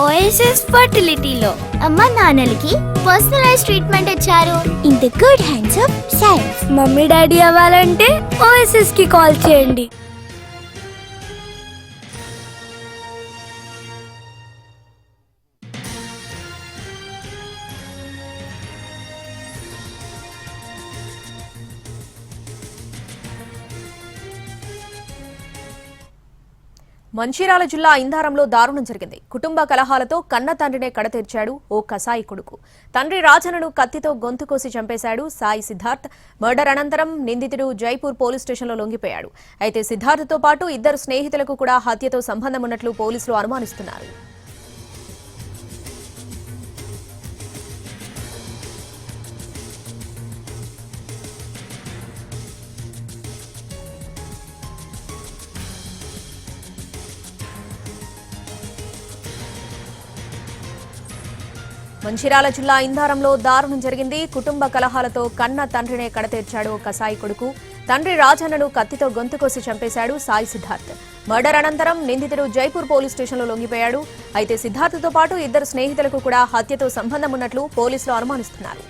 OSS ఫర్టిలిటీలో అమ్మ నాన్నలకి personalise treatment ఇచ్చారు in the good hands of science. Mummy daddy అవ్వాలంటే OSS కి కాల్ చేయండి. మంచిర్యాల జిల్లా ఇందారంలో దారుణం జరిగింది. కుటుంబ కలహాలతో కన్న తండ్రినే కడతీర్చాడు ఓ కసాయి కొడుకు. తండ్రి రాజన్నను కత్తితో గొంతు కోసి చంపేశాడు సాయి సిద్ధార్థ్. మర్డర్ అనంతరం నిందితుడు జైపూర్ పోలీస్ స్టేషన్లో లొంగిపోయాడు. అయితే సిద్ధార్థ్తో పాటు ఇద్దరు స్నేహితులకు కూడా హత్యతో సంబంధం ఉన్నట్లు పోలీసులు అనుమానిస్తున్నారు. మంచిర్యాల జిల్లా ఇందారంలో దారుణం జరిగింది. కుటుంబ కలహాలతో కన్న తండ్రినే కడతీర్చాడు కసాయి కొడుకు. తండ్రి రాజన్నను కత్తితో గొంతు కోసి చంపేశాడు సాయి సిద్ధార్థ్. మర్డర్ అనంతరం నిందితుడు జైపూర్ పోలీస్ స్టేషన్లో లొంగిపోయాడు. అయితే సిద్ధార్థ్తో పాటు ఇద్దరు స్నేహితులకు కూడా హత్యతో సంబంధం ఉన్నట్లు పోలీసులు అనుమానిస్తున్నారు.